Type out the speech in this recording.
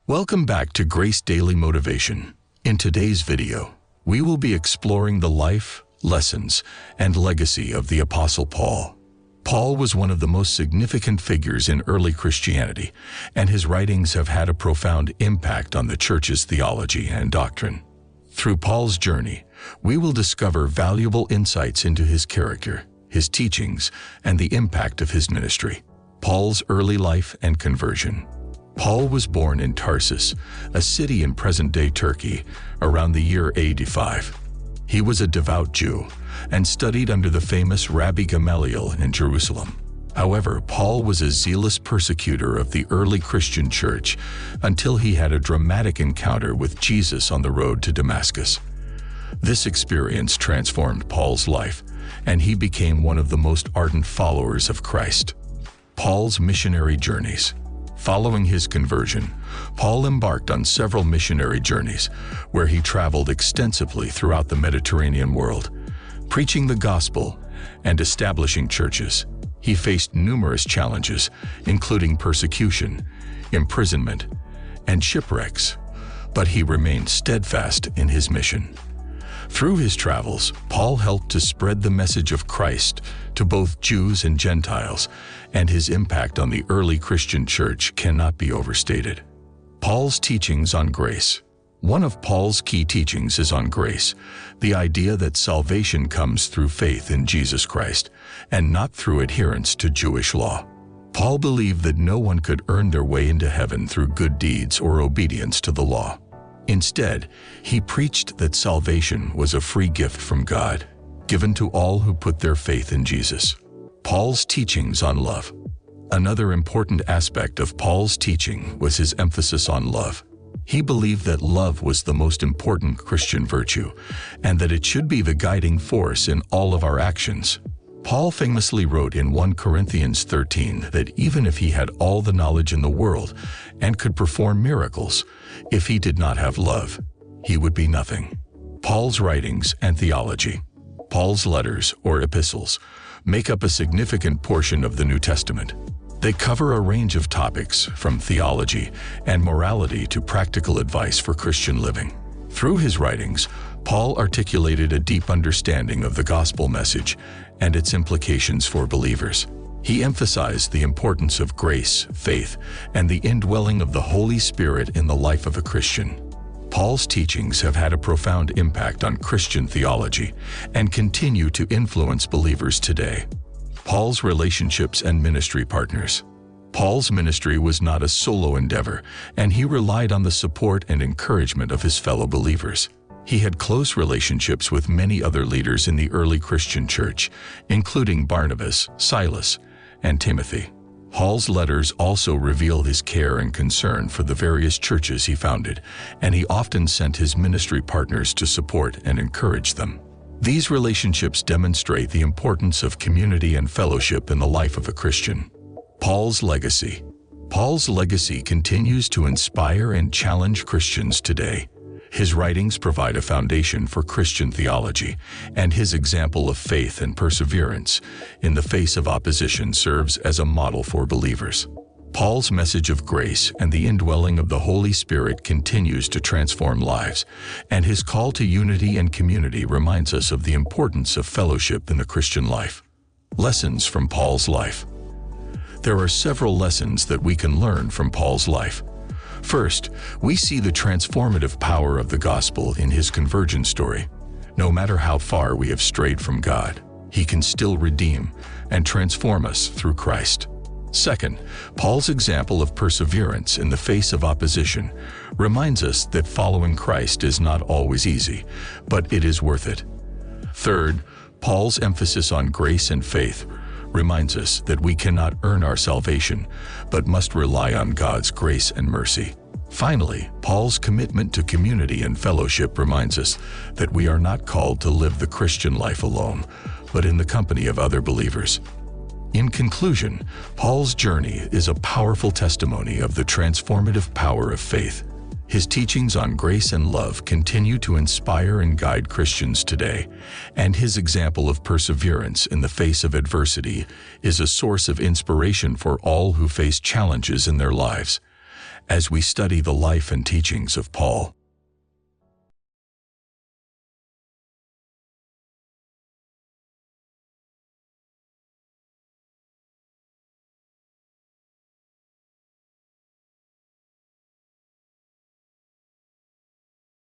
Welcome back to Grace Daily Motivation. In today's video, we will be exploring the life, lessons, and legacy of the Apostle Paul. Paul was one of the most significant figures in early Christianity, and his writings have had a profound impact on the church's theology and doctrine. Through Paul's journey, we will discover valuable insights into his character, his teachings, and the impact of his ministry. Paul's early life and conversion. Paul was born in Tarsus, a city in present-day Turkey, around the year AD 5. He was a devout Jew and studied under the famous Rabbi Gamaliel in Jerusalem. However, Paul was a zealous persecutor of the early Christian church until he had a dramatic encounter with Jesus on the road to Damascus. This experience transformed Paul's life, and he became one of the most ardent followers of Christ. Paul's missionary journeys. Following his conversion, Paul embarked on several missionary journeys where he traveled extensively throughout the Mediterranean world, preaching the gospel and establishing churches. He faced numerous challenges, including persecution, imprisonment, and shipwrecks, but he remained steadfast in his mission. Through his travels, Paul helped to spread the message of Christ to both Jews and Gentiles, and his impact on the early Christian church cannot be overstated. Paul's teachings on grace. One of Paul's key teachings is on grace, the idea that salvation comes through faith in Jesus Christ, and not through adherence to Jewish law. Paul believed that no one could earn their way into heaven through good deeds or obedience to the law. Instead, he preached that salvation was a free gift from God, given to all who put their faith in Jesus. Paul's teachings on love. Another important aspect of Paul's teaching was his emphasis on love. He believed that love was the most important Christian virtue, and that it should be the guiding force in all of our actions. Paul famously wrote in 1 Corinthians 13 that even if he had all the knowledge in the world and could perform miracles, if he did not have love, he would be nothing. Paul's writings and theology. Paul's letters, or epistles, make up a significant portion of the New Testament. They cover a range of topics, from theology and morality to practical advice for Christian living. Through his writings, Paul articulated a deep understanding of the gospel message and its implications for believers. He emphasized the importance of grace, faith, and the indwelling of the Holy Spirit in the life of a Christian. Paul's teachings have had a profound impact on Christian theology and continue to influence believers today. Paul's relationships and ministry partners. Paul's ministry was not a solo endeavor, and he relied on the support and encouragement of his fellow believers. He had close relationships with many other leaders in the early Christian church, including Barnabas, Silas, and Timothy. Paul's letters also reveal his care and concern for the various churches he founded, and he often sent his ministry partners to support and encourage them. These relationships demonstrate the importance of community and fellowship in the life of a Christian. Paul's legacy. Paul's legacy continues to inspire and challenge Christians today. His writings provide a foundation for Christian theology, and his example of faith and perseverance in the face of opposition serves as a model for believers. Paul's message of grace and the indwelling of the Holy Spirit continues to transform lives, and his call to unity and community reminds us of the importance of fellowship in the Christian life. Lessons from Paul's life. There are several lessons that we can learn from Paul's life. First, we see the transformative power of the gospel in his conversion story. No matter how far we have strayed from God, he can still redeem and transform us through Christ. Second, Paul's example of perseverance in the face of opposition reminds us that following Christ is not always easy, but it is worth it. Third, Paul's emphasis on grace and faith reminds us that we cannot earn our salvation, but must rely on God's grace and mercy. Finally, Paul's commitment to community and fellowship reminds us that we are not called to live the Christian life alone, but in the company of other believers. In conclusion, Paul's journey is a powerful testimony of the transformative power of faith. His teachings on grace and love continue to inspire and guide Christians today, and his example of perseverance in the face of adversity is a source of inspiration for all who face challenges in their lives. as we study the life and teachings of Paul.